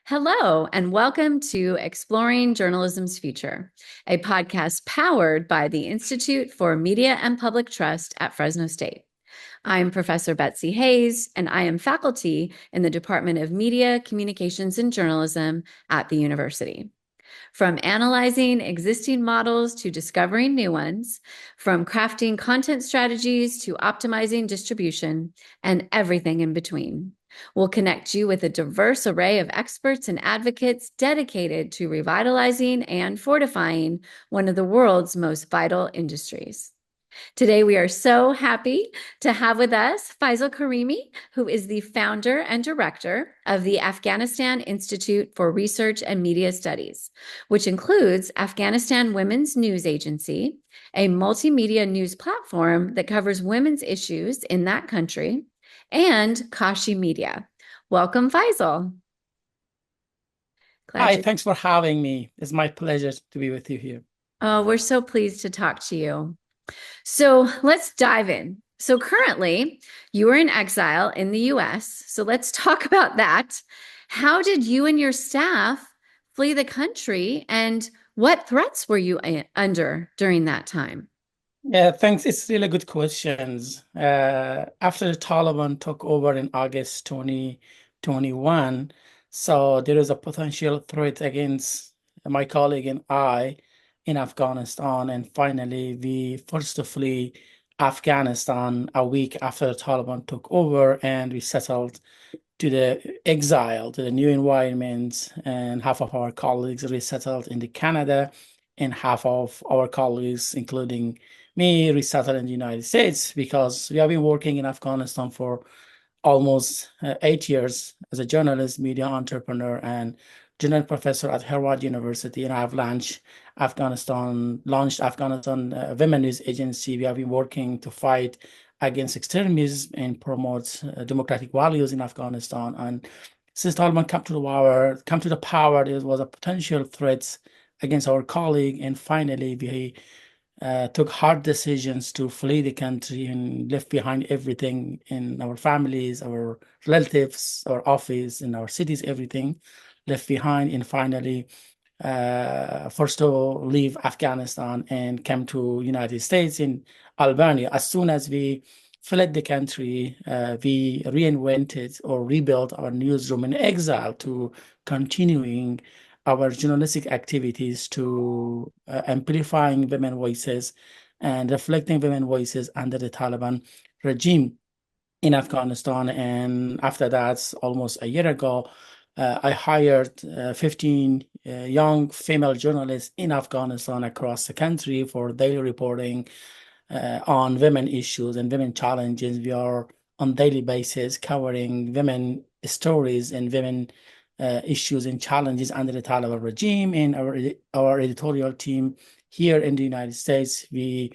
Hello, and welcome to Exploring Journalism's Future, a podcast powered by the Institute for Media and Public Trust at Fresno State. I'm Professor Betsy Hayes, and I am faculty in the Department of Media, Communications, and Journalism at the university. From analyzing existing models to discovering new ones, from crafting content strategies to optimizing distribution, and everything in between. We'll connect you with a diverse array of experts and advocates dedicated to revitalizing and fortifying one of the world's most vital industries. Today, we are so happy to have with us Faisal Karimi, who is the founder and director of the Afghanistan Institute for Research and Media Studies, which includes Afghanistan Women's News Agency, a multimedia news platform that covers women's issues in that country, and Kashi Media. Welcome, Faisal. Hi, thanks for having me. It's my pleasure to be with you here. Oh, we're so pleased to talk to you. So let's dive in. So currently, you are in exile in the US. So let's talk about that. How did you and your staff flee the country, and what threats were you under during that time? Yeah, thanks. It's really good questions. After the Taliban took over in August 2021, so there is a potential threat against my colleague and I in Afghanistan. And finally, we forced to flee Afghanistan a week after the Taliban took over, and we settled to the exile, to the new environment. And half of our colleagues resettled in the Canada, and half of our colleagues, including me, resettled in the United States, because we have been working in Afghanistan for almost 8 years as a journalist, media entrepreneur, and general professor at Harvard University. And I have launched Afghanistan Women News Agency. We have been working to fight against extremism and promote democratic values in Afghanistan. And since Taliban come to the power, there was a potential threat against our colleague. And finally, we took hard decisions to flee the country and left behind everything in our families, our relatives, our office, in our cities, everything left behind. And finally, forced to leave Afghanistan and came to United States in Albania. As soon as we fled the country, we reinvented or rebuilt our newsroom in exile to continuing our journalistic activities to amplifying women voices and reflecting women voices under the Taliban regime in Afghanistan. And after that, almost a year ago, I hired 15 young female journalists in Afghanistan across the country for daily reporting on women issues and women challenges. We are on daily basis covering women stories and women issues and challenges under the Taliban regime. In our editorial team here in the United States, we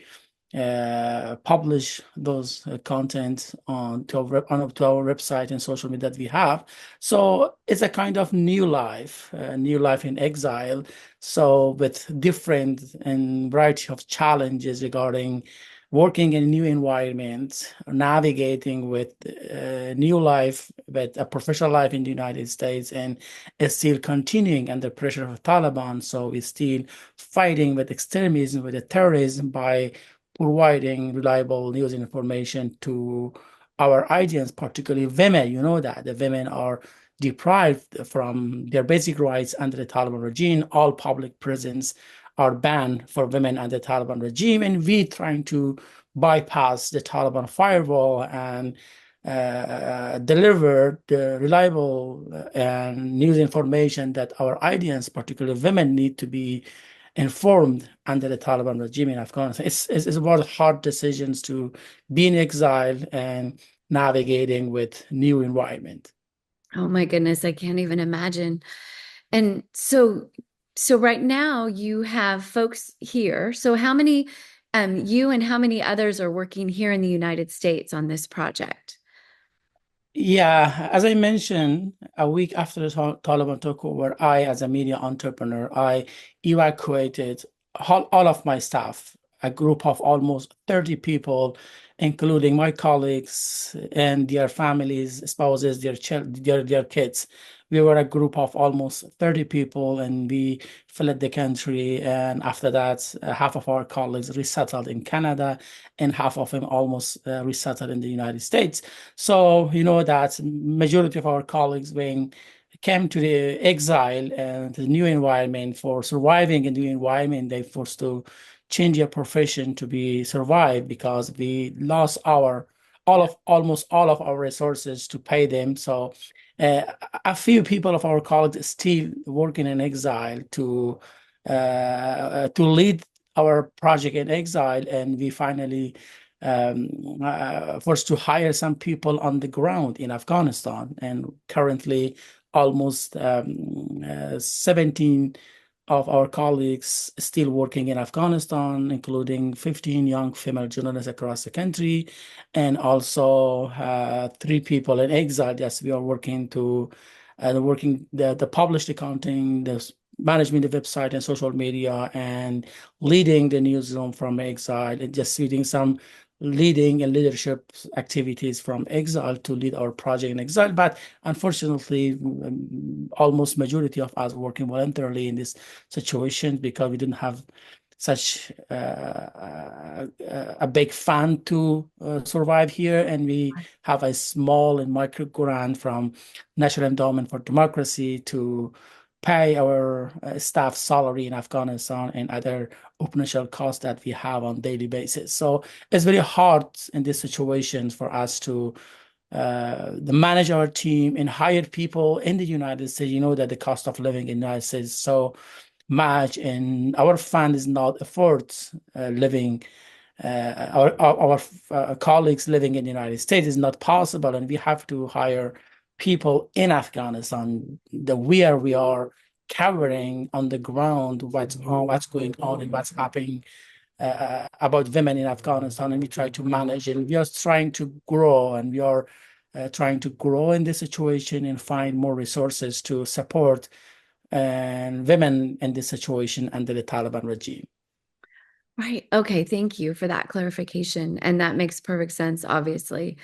publish those content to our website and social media that we have. So it's a kind of new life in exile. So with different and variety of challenges regarding working in a new environment, navigating with new life, with a professional life in the United States, and is still continuing under pressure of Taliban. So we're still fighting with extremism, with the terrorism, by providing reliable news and information to our audience, particularly women. You know that the women are deprived from their basic rights under the Taliban regime. All public prisons are banned for women under the Taliban regime, and we trying to bypass the Taliban firewall and deliver the reliable and news information that our audience, particularly women, need to be informed under the Taliban regime in Afghanistan. It's about hard decisions to be in exile and navigating with new environment. Oh my goodness, I can't even imagine. And so right now you have folks here. So how many you and how many others are working here in the United States on this project? Yeah, as I mentioned, a week after the Taliban took over, I, as a media entrepreneur, I evacuated all of my staff a group of almost 30 people, including my colleagues and their families, spouses, their kids. We were a group of almost 30 people, and we fled the country. And after that, half of our colleagues resettled in Canada, and half of them almost resettled in the United States. So you know that majority of our colleagues being came to the exile and the new environment. For surviving in the new environment, they forced to change their profession to be survive, because we lost our almost all of our resources to pay them. So uh, a few people of our colleagues still working in exile to lead our project in exile, and we finally forced to hire some people on the ground in Afghanistan. And currently, almost 17 of our colleagues still working in Afghanistan, including 15 young female journalists across the country, and also 3 people in exile. Yes, we are working to working the published accounting, the management of the website and social media, and leading the newsroom from exile, and just leading some leading and leadership activities from exile to lead our project in exile. But unfortunately, almost majority of us working voluntarily in this situation, because we didn't have such a big fund to survive here, and we have a small and micro grant from National Endowment for Democracy to pay our staff salary in Afghanistan and other operational costs that we have on daily basis. So it's very hard in this situation for us to manage our team and hire people in the United States. You know that the cost of living in the United States is so much, and our fund is not afford living. Our colleagues living in the United States is not possible, and we have to hire people in Afghanistan. Where we are covering on the ground what's going on and what's happening about women in Afghanistan, and we try to manage, and we are trying to grow, and we are trying to grow in this situation and find more resources to support and women in this situation under the Taliban regime. Right. Okay. Thank you for that clarification. And that makes perfect sense, obviously.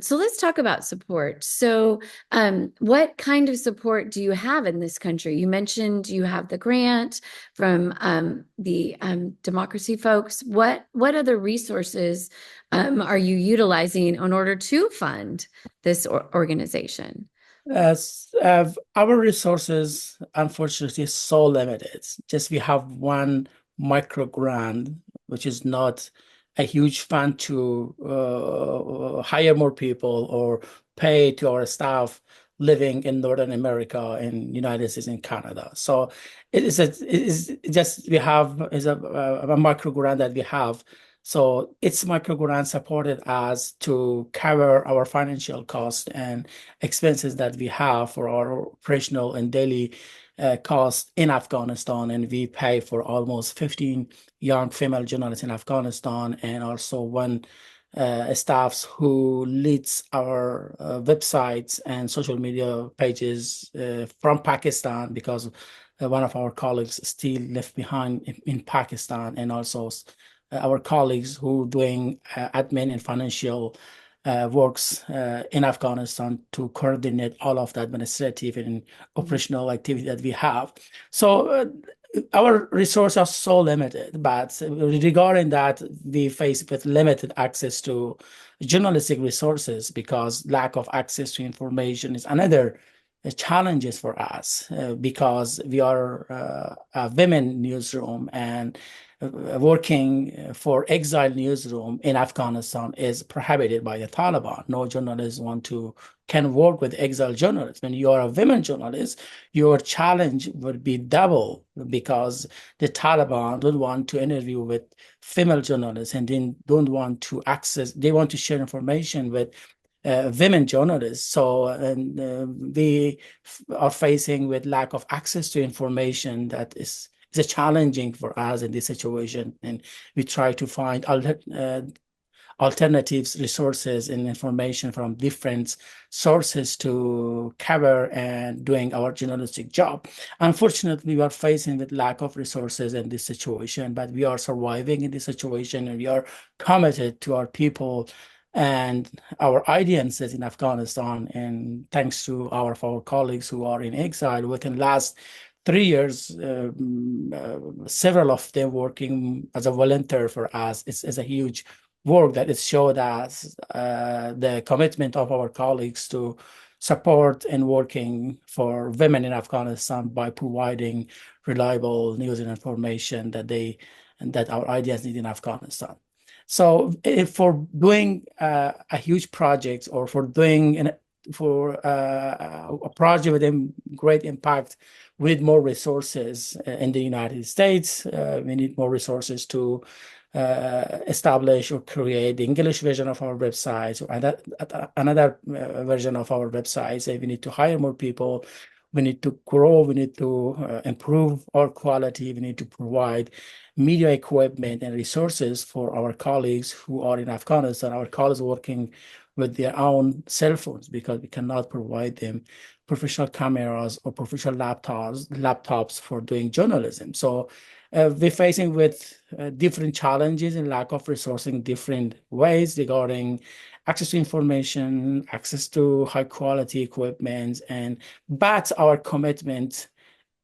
So let's talk about support. So, what kind of support do you have in this country? You mentioned you have the grant from the democracy folks. What other resources are you utilizing in order to fund this organization? As our resources, unfortunately, is so limited. Just we have one micro grant, which is not a huge fund to hire more people or pay to our staff living in Northern America, in United States, and Canada. So it is just we have is a micro grant that we have. So it's micro grant supported us to cover our financial costs and expenses that we have for our operational and daily costs in Afghanistan. And we pay for almost 15 young female journalists in Afghanistan, and also one staffs who leads our websites and social media pages from Pakistan, because one of our colleagues still left behind in Pakistan, and also our colleagues who doing admin and financial works in Afghanistan to coordinate all of the administrative and operational activity that we have. So our resources are so limited, but regarding that, we face with limited access to journalistic resources, because lack of access to information is another challenges for us, because we are a women newsroom, and working for exile newsroom in Afghanistan is prohibited by the Taliban. No journalists can work with exile journalists. When you are a women journalist, your challenge would be double, because the Taliban don't want to interview with female journalists, and then don't want to access. They want to share information with women journalists. So we are facing with lack of access to information that is a challenging for us in this situation, and we try to find alternatives, resources, and information from different sources to cover and doing our journalistic job. Unfortunately, we are facing with lack of resources in this situation, but we are surviving in this situation, and we are committed to our people and our audiences in Afghanistan. And thanks to our colleagues who are in exile within last 3 years, several of them working as a volunteer for us. It's a huge work that it showed us the commitment of our colleagues to support and working for women in Afghanistan by providing reliable news and information that our ideas need in Afghanistan. So if for doing a huge project or for doing a project with a great impact, we need more resources in the United States. We need more resources to establish or create the English version of our websites, or another version of our websites. We need to hire more people. We need to grow. We need to improve our quality. We need to provide media equipment and resources for our colleagues who are in Afghanistan, our colleagues working with their own cell phones, because we cannot provide them professional cameras or professional laptops for doing journalism. So we're facing with different challenges and lack of resourcing different ways regarding access to information, access to high quality equipment, but our commitment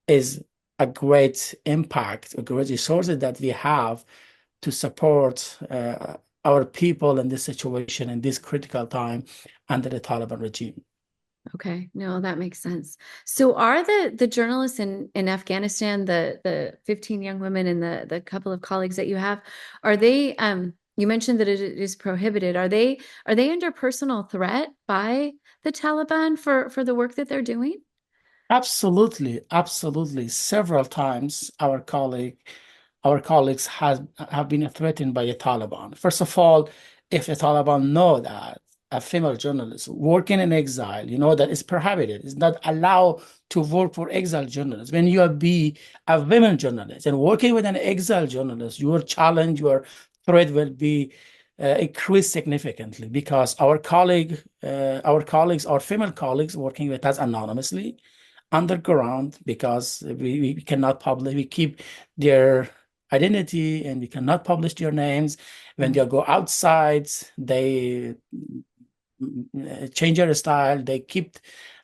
is a great impact, a great resources that we have to support our people in this situation, in this critical time under the Taliban regime. Okay, no, that makes sense. So are the journalists in Afghanistan, the 15 young women and the couple of colleagues that you have, are they you mentioned that it is prohibited. Are they under personal threat by the Taliban for the work that they're doing? Absolutely, absolutely. Several times our colleagues have been threatened by the Taliban. First of all, if the Taliban know that a female journalist working in exile, you know that it's prohibited. It's not allowed to work for exile journalists. When you be a women journalist and working with an exile journalist, your challenge, your threat will be increased significantly, because our colleagues, our female colleagues working with us anonymously underground, because we cannot publish, we keep their identity and we cannot publish their names. When they go outside, they change their style, they keep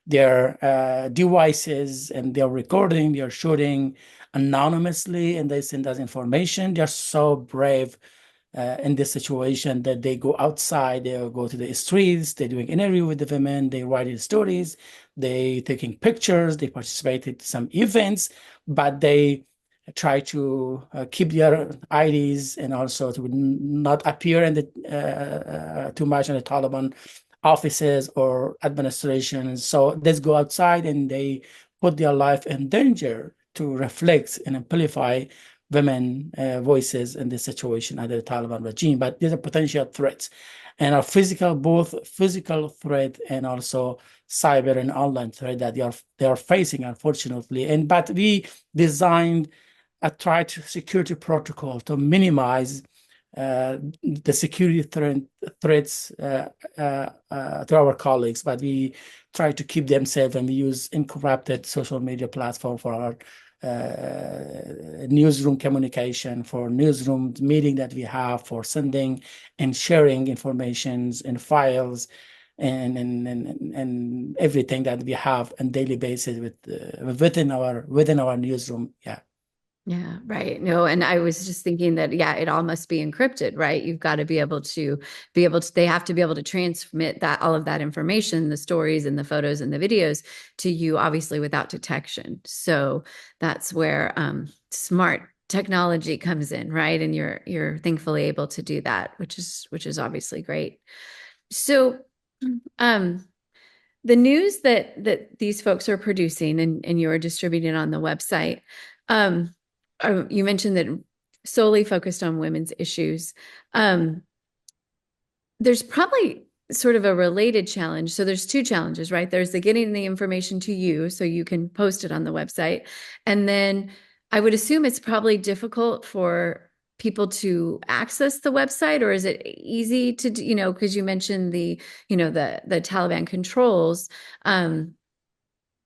their devices, and they're recording, they're shooting anonymously, and they send us information. They're so brave in this situation that they go outside, they go to the streets, they're doing interview with the women, they writing stories, they taking pictures, they participate in some events, but they try to keep their IDs, and also to not appear in the too much in the Taliban offices or administrations. So they go outside and they put their life in danger to reflect and amplify women voices in this situation under the Taliban regime. But these are potential threats, and both physical threat and also cyber and online threat that they are facing, unfortunately. But we designed a tight security protocol to minimize the security threats to our colleagues, but we try to keep them safe, and we use encrypted social media platform for our newsroom communication, for newsroom meeting that we have, for sending and sharing informations and files and everything that we have on daily basis within our newsroom. Yeah. Yeah, right. No, and I was just thinking that, yeah, it all must be encrypted, right? You've got to they have to be able to transmit all of that information, the stories and the photos and the videos to you, obviously without detection. So that's where smart technology comes in, right? And you're thankfully able to do that, which is obviously great. So um the news that these folks are producing and you're distributing on the website, um, you mentioned that solely focused on women's issues. There's probably sort of a related challenge. So there's two challenges, right? There's the getting the information to you so you can post it on the website. And then I would assume it's probably difficult for people to access the website, or is it easy to do, because you mentioned the Taliban controls,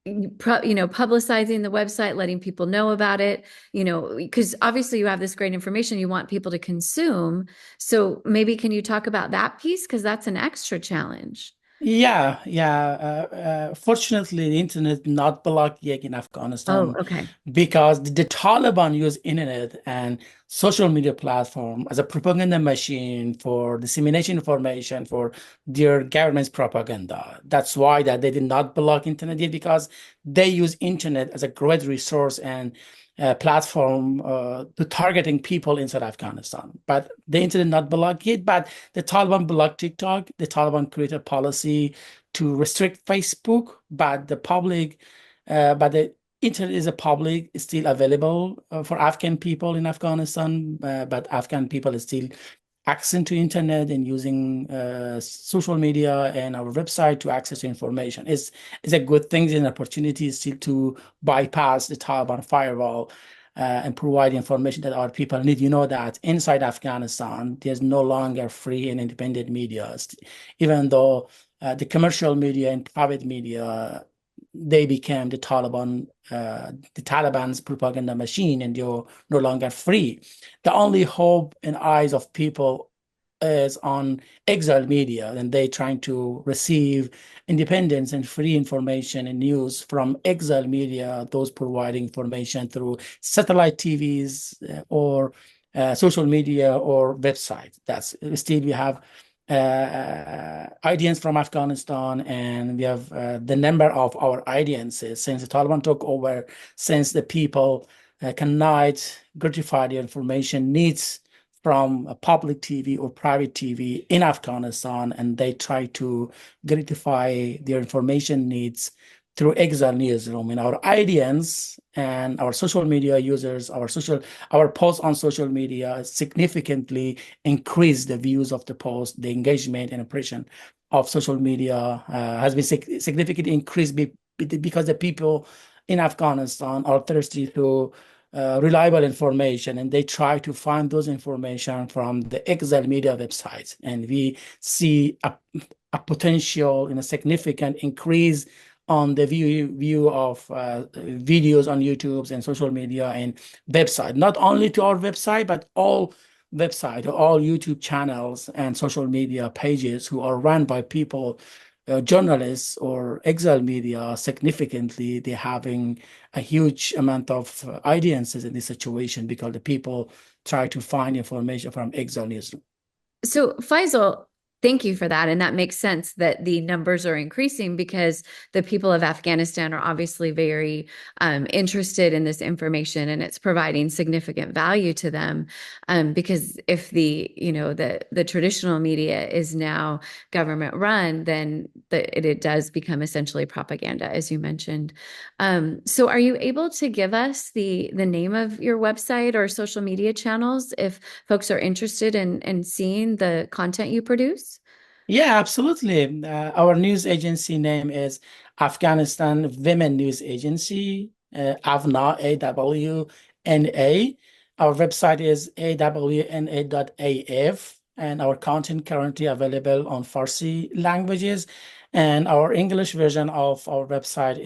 publicizing the website, letting people know about it, because obviously you have this great information you want people to consume. So maybe can you talk about that piece? Because that's an extra challenge. Yeah, yeah. Fortunately, the internet not blocked yet in Oh, Afghanistan okay. because the Taliban use internet and social media platform as a propaganda machine for dissemination information for their government's propaganda. That's why that they did not block internet yet, because they use internet as a great resource and platform to targeting people inside Afghanistan. But the internet not blocked yet, but the Taliban blocked TikTok. The Taliban created policy to restrict Facebook, but but the internet is a public, is still available for Afghan people in Afghanistan. But Afghan people is still access to internet and using social media and our website to access information. Is a good thing and opportunity still to bypass the Taliban firewall and provide information that our people need. You know that inside Afghanistan, there's no longer free and independent media, even though the commercial media and private media, they became the Taliban's propaganda machine, and they're no longer free. The only hope in eyes of people is on exile media, and they trying to receive independence and free information and news from exile media, those providing information through satellite TVs or social media or websites. That's still we have audience from Afghanistan, and we have the number of our audiences since the Taliban took over, since the people cannot gratify their information needs from a public TV or private TV in Afghanistan, and they try to gratify their information needs through exile newsroom. In our audience and our social media users, our posts on social media significantly increase the views of the post, the engagement and impression of social media has been significantly increased because the people in Afghanistan are thirsty to reliable information, and they try to find those information from the exile media websites. And we see a potential in a significant increase on the view of videos on YouTube and social media and website, not only to our website, but all website, all YouTube channels and social media pages who are run by people, journalists or exile media. Significantly, they're having a huge amount of audiences in this situation because the people try to find information from exile news. So, Faisal, thank you for that. And that makes sense that the numbers are increasing because the people of Afghanistan are obviously very interested in this information, and it's providing significant value to them. Because if the traditional media is now government run, then it does become essentially propaganda, as you mentioned. So are you able to give us the name of your website or social media channels if folks are interested in seeing the content you produce? Yeah, absolutely. Our news agency name is Afghanistan Women News Agency, AWNA, AWNA. Our website is awna.af, and our content currently available on Farsi languages. And our English version of our website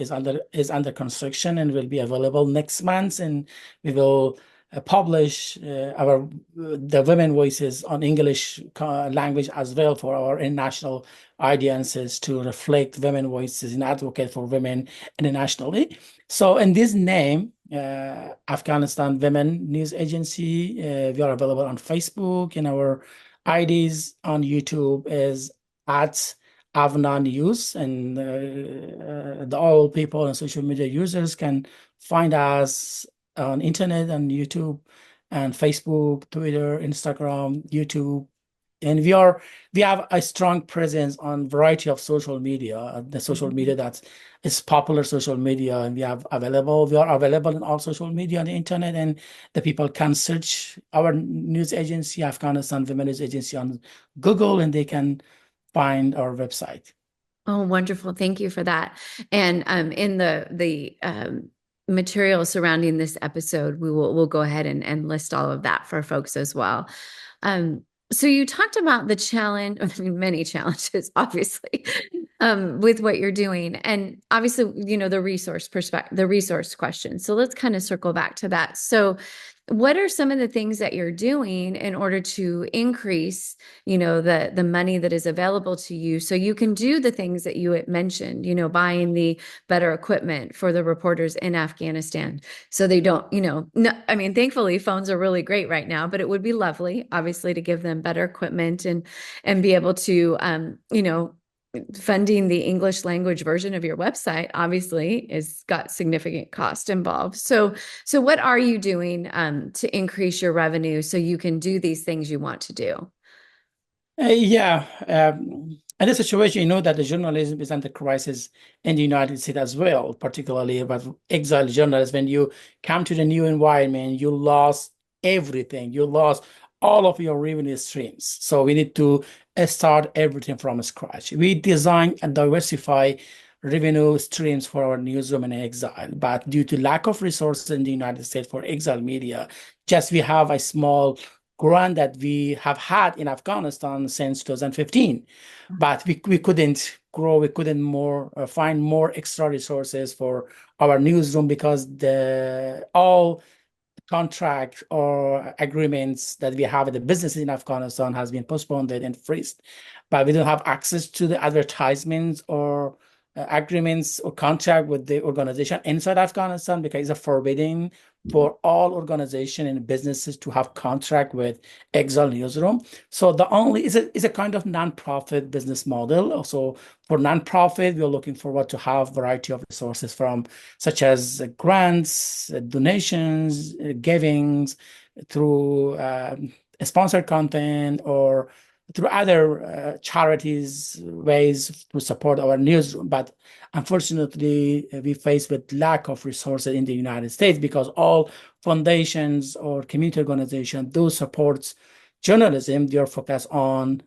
is under construction and will be available next month. And we will publish the women voices on English language as well for our international audiences to reflect women voices and advocate for women internationally. So in this name, Afghanistan Women News Agency, we are available on Facebook, and our IDs on YouTube is at Avna News, and all people and social media users can find us on internet and YouTube and Facebook, Twitter, Instagram, YouTube. And we have a strong presence on variety of social media, the social media that is popular social media, and we are available in all social media on the internet, and the people can search our news agency, Afghanistan Women News Agency, on Google, and they can find our website. Oh, wonderful. Thank you for that. And in the material surrounding this episode, we'll go ahead and list all of that for folks as well. So you talked about the challenge, I mean, many challenges, obviously, with what you're doing, and obviously, the resource perspective, the resource question. So let's kind of circle back to that. So, what are some of the things that you're doing in order to increase, the money that is available to you, so you can do the things that you had mentioned, buying the better equipment for the reporters in Afghanistan, so they don't, no, I mean, thankfully phones are really great right now, but it would be lovely, obviously, to give them better equipment and be able to, funding the English language version of your website obviously is got significant cost involved. So what are you doing to increase your revenue so you can do these things you want to do? Yeah, in this situation, you know that the journalism is under crisis in the United States as well, particularly about exile journalists. When you come to the new environment, you lost everything. You lost all of your revenue streams. So we need to start everything from scratch. We design and diversify revenue streams for our newsroom in exile, but due to lack of resources in the United States for exile media, just we have a small grant that we have had in Afghanistan since 2015, but we couldn't grow, we couldn't find more extra resources for our newsroom because all contract or agreements that we have with the businesses in Afghanistan has been postponed and freezed. But we don't have access to the advertisements or agreements or contract with the organization inside Afghanistan because it's forbidden for all organization and businesses to have contract with Exile Newsroom. So the only is a kind of nonprofit business model. Also for nonprofit, we're looking forward to have variety of resources from such as grants, donations, givings through sponsored content or through other charities ways to support our newsroom. But unfortunately, we face with lack of resources in the United States because all foundations or community organizations, those supports journalism, they are focused on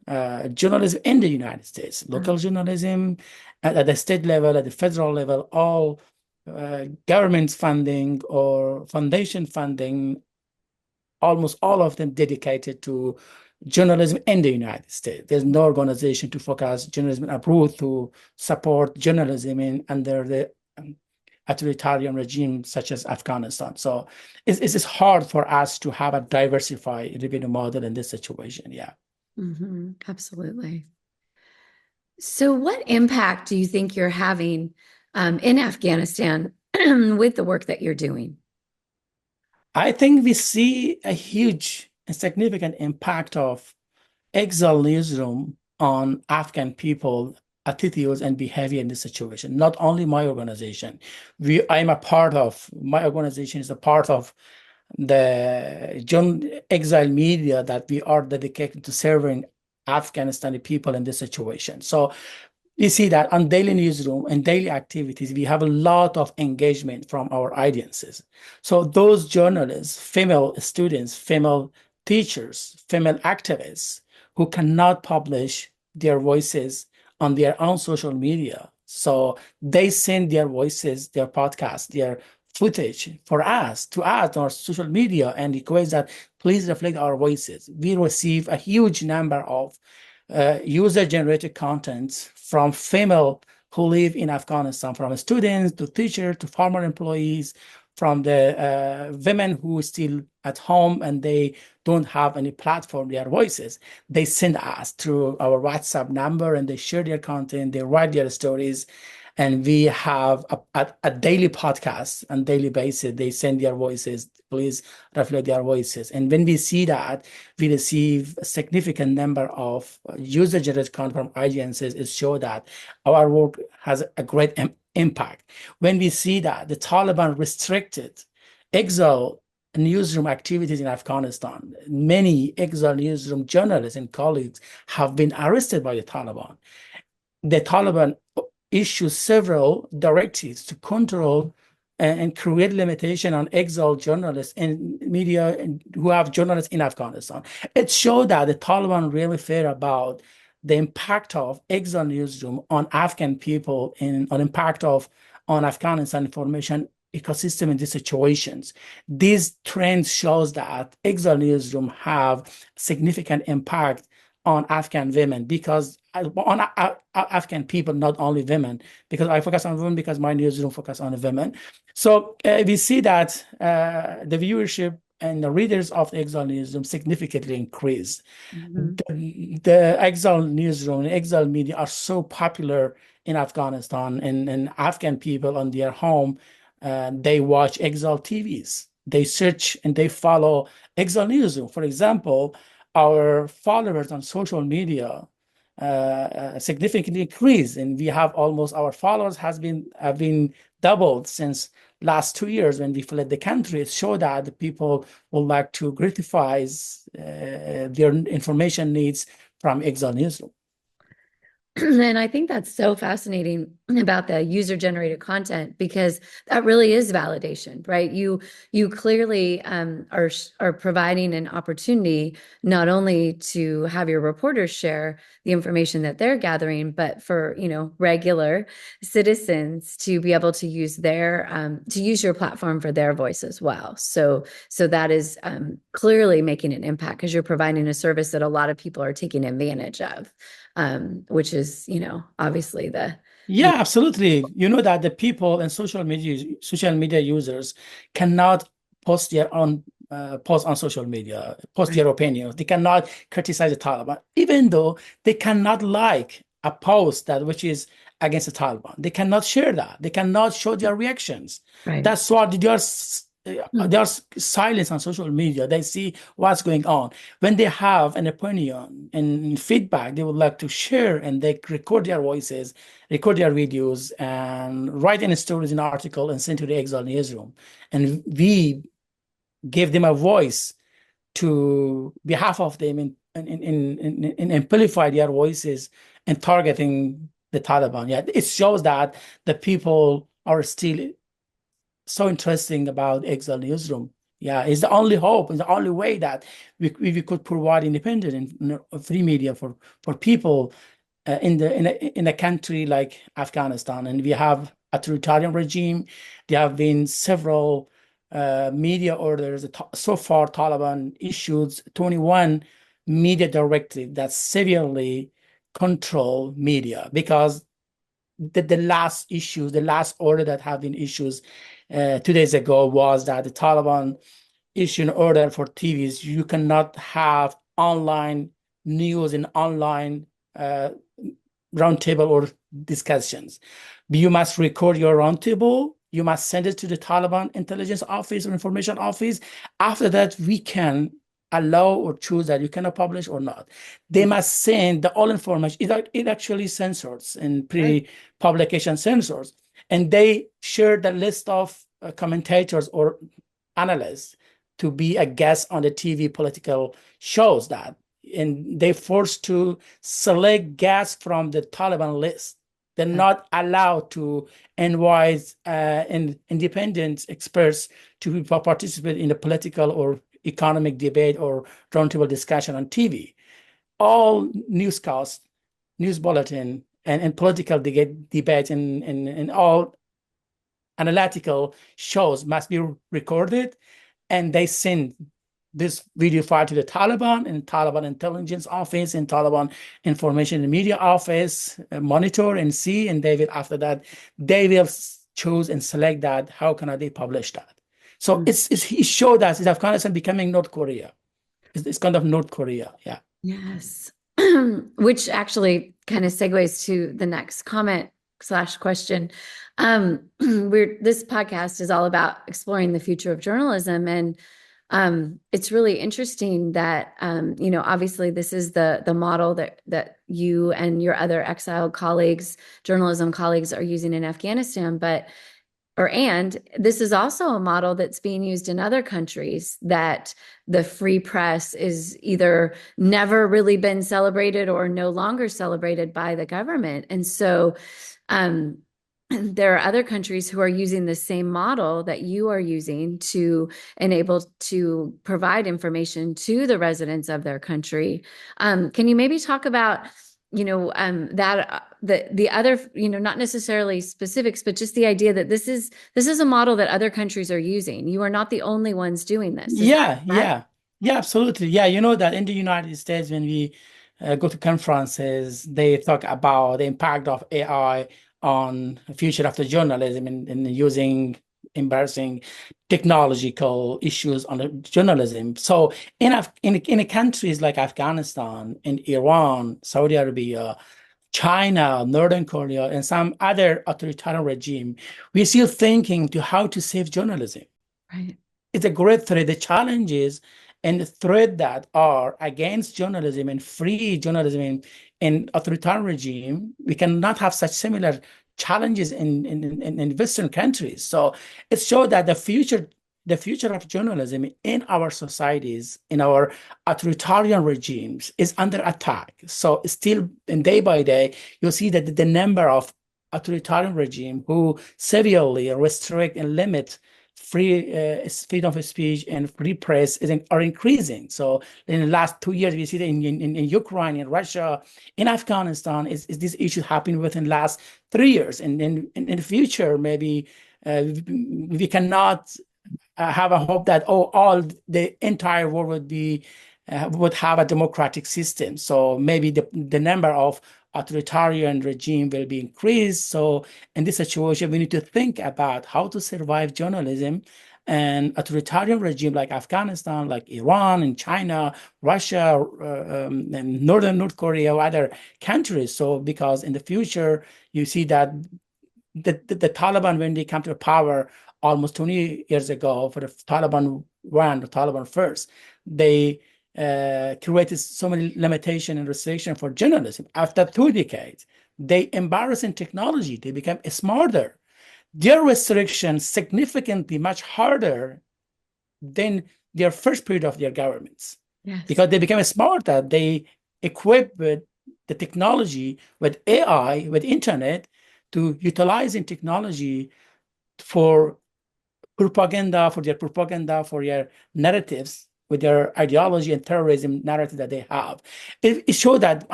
journalism in the United States, local journalism at the state level, at the federal level, all government funding or foundation funding, almost all of them dedicated to journalism in the United States. There's no organization to focus journalism abroad to support journalism under the authoritarian regime such as Afghanistan. So it's hard for us to have a diversified revenue model in this situation. Yeah. Absolutely. So what impact do you think you're having in Afghanistan with the work that you're doing? I think we see a huge and significant impact of exile newsroom on Afghan people attitudes and behavior in this situation. Not only my organization, I'm a part of, my organization is a part of the exile media that we are dedicated to serving Afghanistani people in this situation. So you see that on daily newsroom and daily activities, we have a lot of engagement from our audiences. So those journalists, female students, female teachers, female activists who cannot publish their voices on their own social media. So they send their voices, their podcast, their footage for us to us on our social media and request that please reflect our voices. We receive a huge number of user-generated content from female who live in Afghanistan, from students to teachers to former employees, from the women who are still at home and they don't have any platform, their voices. They send us through our WhatsApp number and they share their content, they write their stories. And we have a daily podcast on daily basis. They send their voices, please reflect their voices. And when we see that, we receive a significant number of user-generated content from audiences. It shows that our work has a great impact. When we see that the Taliban restricted exile newsroom activities in Afghanistan, many exile newsroom journalists and colleagues have been arrested by the Taliban. The Taliban issue several directives to control and create limitation on exile journalists and media who have journalists in Afghanistan. It showed that the Taliban really fear about the impact of exile newsroom on Afghan people and on impact of on Afghanistan information ecosystem in these situations. These trends shows that exile newsroom have significant impact on Afghan women because on Afghan people, not only women, because I focus on women because my newsroom focus on the women. So we see that the viewership and the readers of the exile newsroom significantly increased. Mhm. The exile newsroom and exile media are so popular in Afghanistan, and Afghan people on their home, they watch exile TVs. They search and they follow exile newsroom. For example, our followers on social media significantly increased, and we have almost our followers have been doubled since last 2 years when we fled the country. It showed that the people would like to gratify their information needs from exile newsroom. And I think that's so fascinating about the user-generated content because that really is validation, right? You clearly are providing an opportunity not only to have your reporters share the information that they're gathering, but for regular citizens to be able to use your platform for their voice as well. So that is clearly making an impact because you're providing a service that a lot of people are taking advantage of. Which is, obviously Yeah, absolutely. You know that the people and social media users cannot post their own post on social media, post right, their opinions. They cannot criticize the Taliban, even though they cannot like a post that which is against the Taliban. They cannot share that. They cannot show their reactions. right. That's why Hmm. there's silence on social media. They see what's going on. When they have an opinion and feedback, they would like to share and they record their voices, record their videos, and write in stories in article and send to the exile newsroom. And we give them a voice to behalf of them and amplify their voices and targeting the Taliban. Yeah, it shows that the people are still so interesting about exile newsroom. Yeah, it's the only hope, it's the only way that we could provide independent and free media for people in a country like Afghanistan. And we have a authoritarian regime. There have been several media orders. So far, Taliban issued 21 media directive that severely control media because the last issue, the last order that have been issued 2 days ago was that the Taliban issued an order for TVs. You cannot have online news and online uh, roundtable or discussions. You must record your roundtable. You must send it to the Taliban intelligence office or information office. After that, we can allow or choose that you cannot publish or not. They must send the all information. It actually censors and Right. pre-publication censors. And they share the list of commentators or analysts to be a guest on the TV political shows that, and they forced to select guests from the Taliban list. They're not allowed to invite independent experts to participate in the political or economic debate or roundtable discussion on TV. All newscasts, news bulletin, and political debate and all analytical shows must be recorded, and they send this video file to the Taliban and Taliban intelligence office and Taliban information and media office, monitor and see, and they will, after that, they will choose and select that how can they publish that. So Mm. it showed that it's Afghanistan becoming North Korea. It's kind of North Korea, yeah. Yes. Which actually kind of segues to the next comment slash question. This podcast is all about exploring the future of journalism, and it's really interesting that obviously this is the model that you and your other exiled colleagues, journalism colleagues, are using in Afghanistan, and this is also a model that's being used in other countries, that the free press is either never really been celebrated or no longer celebrated by the government. And so um, there are other countries who are using the same model that you are using to enable to provide information to the residents of their country. Can you maybe talk about that the other, not necessarily specifics, but just the idea that this is a model that other countries are using. You are not the only ones doing this. Is that Yeah, correct? yeah, yeah, absolutely. Yeah, you know that in the United States, when we go to conferences, they talk about the impact of AI on the future of the journalism and using embarrassing technological issues on the journalism. So in countries like Afghanistan, in Iran, Saudi Arabia, China, Northern Korea, and some other authoritarian regime, we're still thinking to how to save journalism. Right. It's a great threat. The challenges and the threat that are against journalism and free journalism in authoritarian regime, we cannot have such similar challenges in Western countries. So it shows that the future of journalism in our societies, in our authoritarian regimes, is under attack. So still, and day by day, you'll see that the number of authoritarian regime who severely restrict and limit freedom of speech and free press are increasing. So in the last 2 years, we see that in Ukraine, in Russia, in Afghanistan, is this issue happening within the last 3 years. And in the future, maybe we cannot have a hope that all the entire world would have a democratic system. So maybe the number of authoritarian regime will be increased. So in this situation, we need to think about how to survive journalism and authoritarian regime like Afghanistan, like Iran and China, Russia, and Northern North Korea, or other countries. So because in the future, you see that the Taliban, when they come to power almost 20 years ago, for the Taliban one, the Taliban first, they created so many limitation and restriction for journalism. After 2 decades, they embarrassed in technology. They became smarter. Their restrictions significantly much harder than their first period of their governments, Yes. because they became smarter. They equipped with the technology, with AI, with internet, to utilizing technology for propaganda, for their narratives, with their ideology and terrorism narrative that they have. It showed that,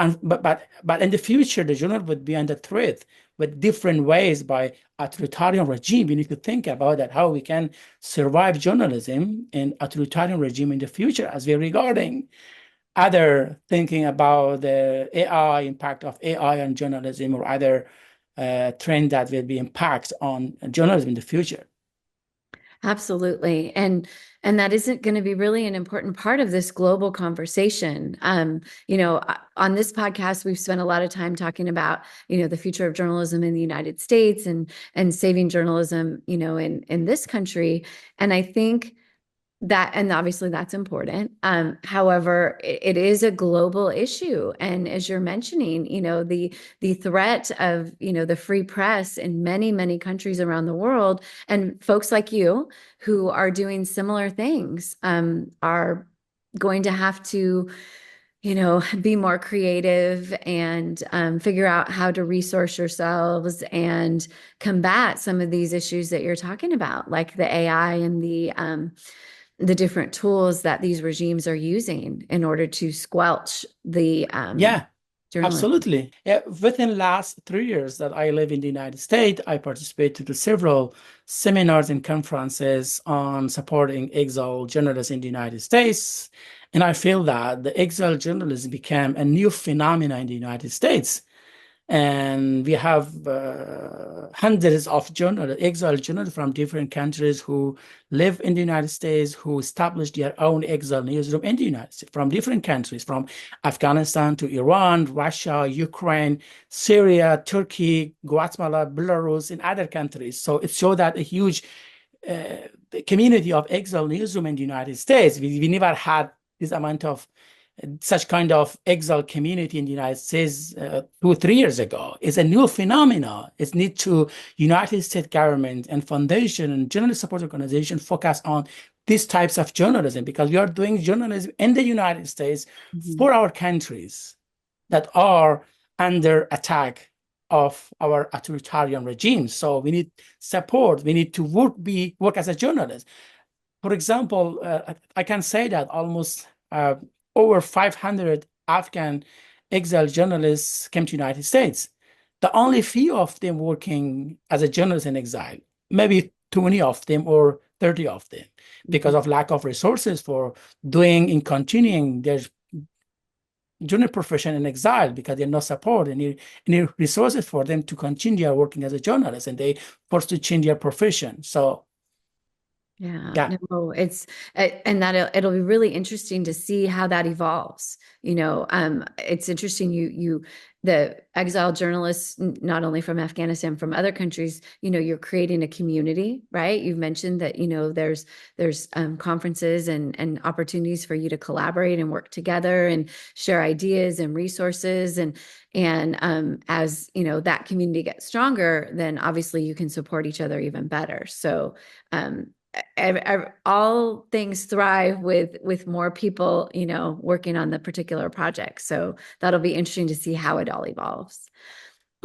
but in the future, the journal would be under threat with different ways by authoritarian regime. We need to think about that, how we can survive journalism in authoritarian regime in the future, as we're regarding other thinking about the AI, impact of AI on journalism, or other trend that will be impact on journalism in the future. Absolutely. And that isn't going to be really an important part of this global conversation. On this podcast, we've spent a lot of time talking about, the future of journalism in the United States and saving journalism, in this country. And I think that, and obviously that's important. However, it is a global issue. And as you're mentioning, the threat of, the free press in many, many countries around the world, and folks like you who are doing similar things, are going to have to, be more creative and figure out how to resource yourselves and combat some of these issues that you're talking about, like the AI and the different tools that these regimes are using in order to squelch the Yeah, journalism. absolutely. Yeah, within the last 3 years that I live in the United States, I participated to several seminars and conferences on supporting exile journalists in the United States. And I feel that the exile journalism became a new phenomenon in the United States. And we have hundreds of exile journalists from different countries who live in the United States, who established their own exile newsroom in the United States, from different countries, from Afghanistan to Iran, Russia, Ukraine, Syria, Turkey, Guatemala, Belarus, and other countries. So it showed that a huge community of exile newsroom in the United States. We never had this amount of such kind of exile community in the United States 2 3 years ago. It's a new phenomenon. It needs to United States government and foundation and journalist support organization focus on these types of journalism, because we are doing journalism in the United States for our countries that are under attack of our authoritarian regimes. So we need support. We need to work as a journalist. For example, I can say that almost over 500 Afghan exile journalists came to the United States. the only few of them working as a journalist in exile, maybe 20 of them or 30 of them, because of lack of resources for doing and continuing their junior profession in exile, because they have no support and need resources for them to continue working as a journalist, and they forced to change their profession. So Yeah, yeah. no, and that it'll be really interesting to see how that evolves. It's interesting the exile journalists, not only from Afghanistan, from other countries, you're creating a community, right? You've mentioned that, there's conferences and opportunities for you to collaborate and work together and share ideas and resources. And as, that community gets stronger, then obviously you can support each other even better. So, all things thrive with more people, working on the particular project. So that'll be interesting to see how it all evolves.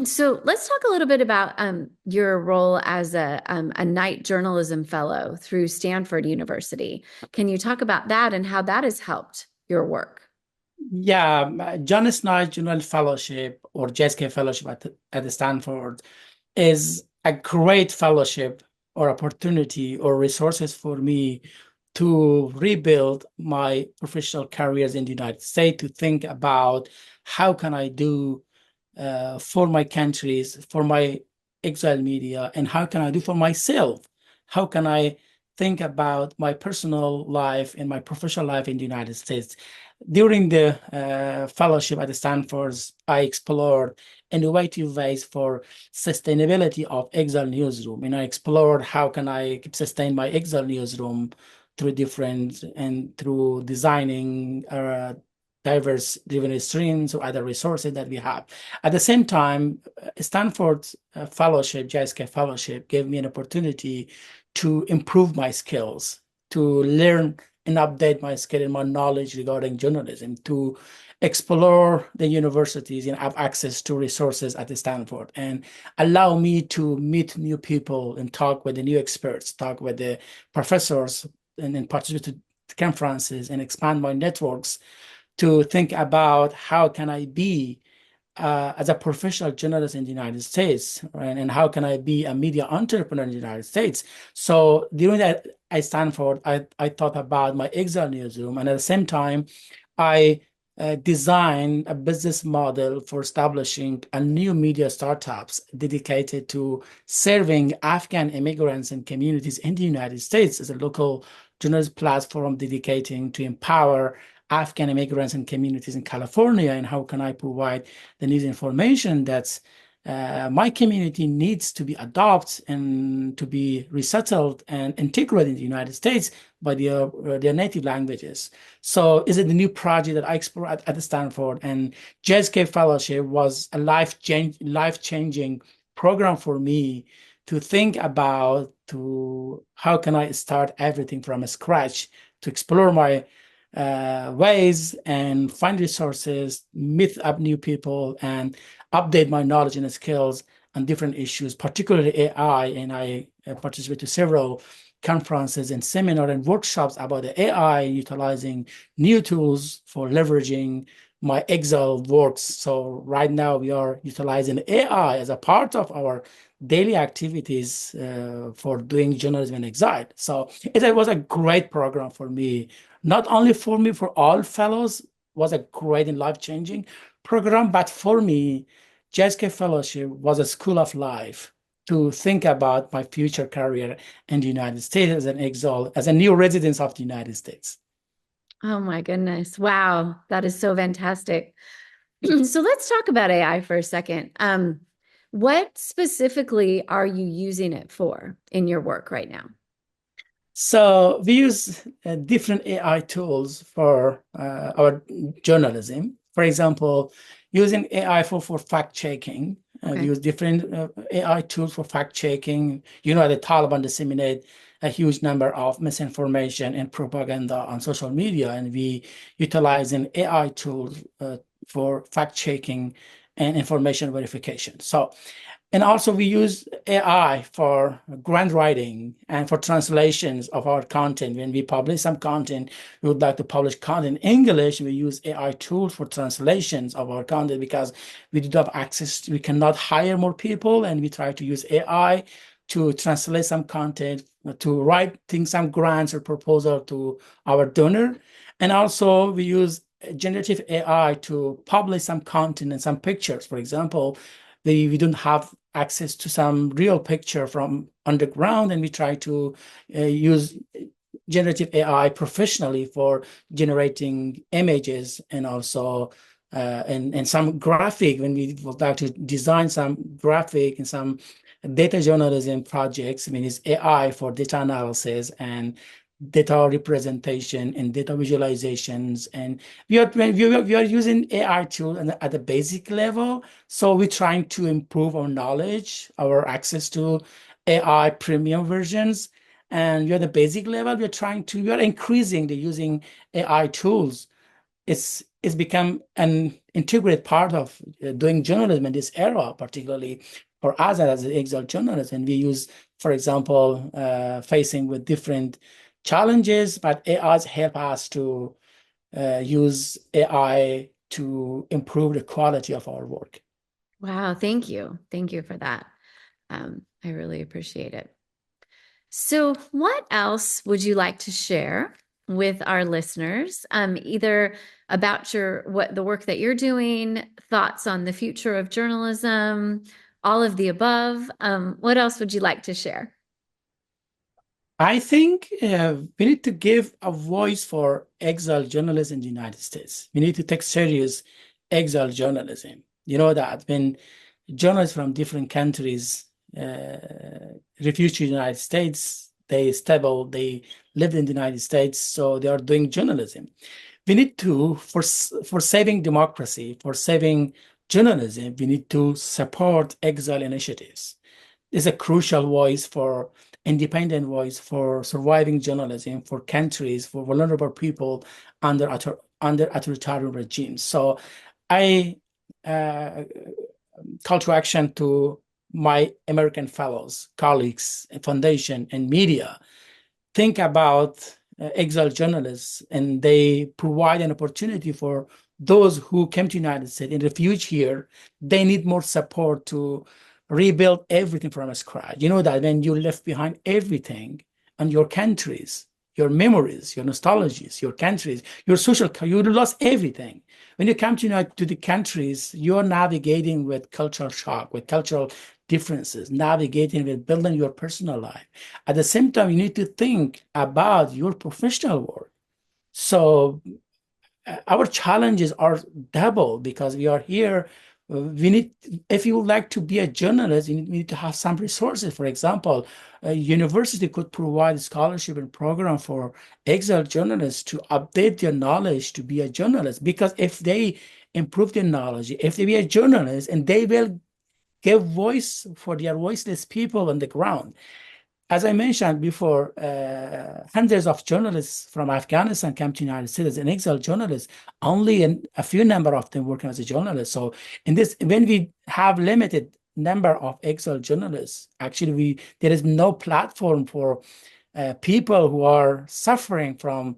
So let's talk a little bit about your role as a Knight Journalism Fellow through Stanford University. Can you talk about that and how that has helped your work? Yeah, John Knight General Fellowship, or JSK Fellowship at the Stanford, is a great fellowship or opportunity or resources for me to rebuild my professional careers in the United States, to think about how can I do for my countries, for my exile media, and how can I do for myself? How can I think about my personal life and my professional life in the United States? During the fellowship at the Stanfords, I explored innovative ways for sustainability of exile newsroom. And I explored how can I sustain my exile newsroom through different and through designing diverse revenue streams or other resources that we have. At the same time, Stanford fellowship, JSK fellowship, gave me an opportunity to improve my skills, to learn and update my skill and my knowledge regarding journalism, to explore the universities and have access to resources at the Stanford, and allow me to meet new people and talk with the new experts, talk with the professors, and then participate to conferences and expand my networks, to think about how can I be as a professional journalist in the United States, right? And how can I be a media entrepreneur in the United States? So during that at Stanford, I thought about my exile newsroom, and at the same time, I designed a business model for establishing a new media startups dedicated to serving Afghan immigrants and communities in the United States as a local journalist platform dedicating to empower Afghan immigrants and communities in California, and how can I provide the news information that's my community needs to be adopted and to be resettled and integrated in the United States by their native languages. So is it the new project that I explored at Stanford, and JSK Fellowship was a life-changing program for me to think about to how can I start everything from scratch, to explore my ways and find resources, meet up new people, and update my knowledge and skills on different issues, particularly AI. And I participate to several conferences and seminars and workshops about the AI, utilizing new tools for leveraging my Excel works. So right now we are utilizing AI as a part of our daily activities for doing journalism in exile. So it was a great program for me, not only for me, for all fellows, was a great and life-changing program, but for me, JSK Fellowship was a school of life to think about my future career in the United States as an exile, as a new resident of the United States. Oh my goodness. Wow. That is so fantastic. So let's talk about AI for a second. What specifically are you using it for in your work right now? So we use different AI tools for our journalism. For example, using AI for fact checking. We use different AI tools for fact checking. The Taliban disseminate a huge number of misinformation and propaganda on social media, and we utilize an AI tools for fact checking and information verification. So And also we use AI for grant writing and for translations of our content. When we publish some content, we would like to publish content in English. We use AI tools for translations of our content because we do have access. We cannot hire more people, and we try to use AI to translate some content, to write things, some grants or proposal to our donor. And also we use generative AI to publish some content and some pictures. For example, we don't have access to some real picture from underground, and we try to use generative AI professionally for generating images and also and some graphic when we would like to design some graphic and some data journalism projects. I mean, it's AI for data analysis and data representation and data visualizations. And we are using AI tools at the basic level. So we're trying to improve our knowledge, our access to AI premium versions. And we are at the basic level, we are increasing the using AI tools. It's become an integrated part of doing journalism in this era, particularly for us as exile journalists. And we use, for example, facing with different challenges, but AIs help us to use AI to improve the quality of our work. Wow, thank you. Thank you for that. I really appreciate it. So, what else would you like to share with our listeners, either about the work that you're doing, thoughts on the future of journalism, all of the above? What else would you like to share? I think we need to give a voice for exile journalists in the United States. We need to take serious exile journalism. You know that when journalists from different countries refugee to the United States, they lived in the United States, so they are doing journalism. We need to, for saving democracy, for saving journalism, we need to support exile initiatives. It's a crucial voice for independent voice for surviving journalism, for countries, for vulnerable people under authoritarian regimes. So I call to action to my American fellows, colleagues, foundation, and media. Think about exile journalists, and they provide an opportunity for those who came to the United States and refuge here. They need more support to rebuild everything from scratch. You know that when you left behind everything and your countries, your memories, your nostalgies, your countries, your social, you lost everything. When you come to the countries, you're navigating with cultural shock, with cultural differences, navigating with building your personal life. At the same time, you need to think about your professional work. So our challenges are double because we are here. We need, if you would like to be a journalist, you need to have some resources. For example, a university could provide scholarship and program for exile journalists to update their knowledge to be a journalist. Because if they improve their knowledge, if they be a journalist, and they will give voice for their voiceless people on the ground. As I mentioned before, hundreds of journalists from Afghanistan came to the United States as an exile journalists. Only a few number of them working as a journalist. So in this, when we have limited number of exile journalists, actually there is no platform for people who are suffering from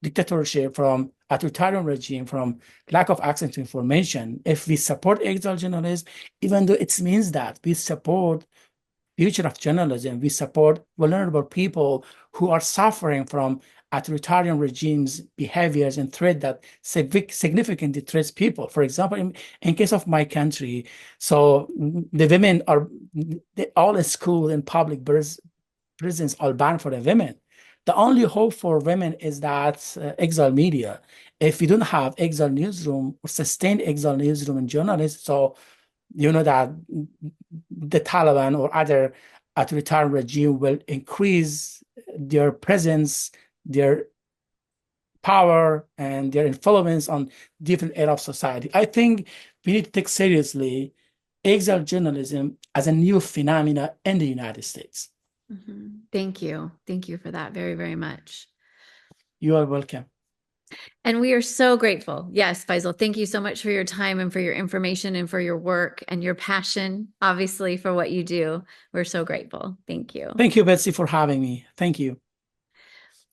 dictatorship, from authoritarian regime, from lack of access to information. If we support exile journalists, even though it means that we support future of journalism, we support vulnerable people who are suffering from authoritarian regimes, behaviors, and threat that significantly threats people. For example, in case of my country, so the women are all in school and public prisons are banned for the women. The only hope for women is that exile media. If we don't have exile newsroom or sustained exile newsroom and journalists, so you know that the Taliban or other authoritarian regime will increase their presence, their power, and their influence on different areas of society. I think we need to take seriously exile journalism as a new phenomena in the United States. Thank you. Thank you for that very, very much. You are welcome. And we are so grateful. Yes, Faisal, thank you so much for your time and for your information and for your work and your passion, obviously, for what you do. We're so grateful. Thank you. Thank you, Betsy, for having me. Thank you.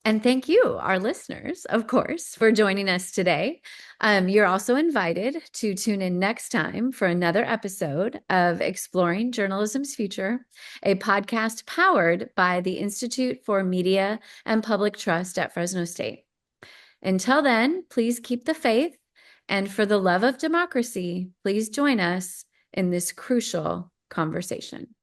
And thank you, our listeners, of course, for joining us today. You're also invited to tune in next time for another episode of Exploring Journalism's Future, a podcast powered by the Institute for Media and Public Trust at Fresno State. Until then, please keep the faith, and for the love of democracy, please join us in this crucial conversation.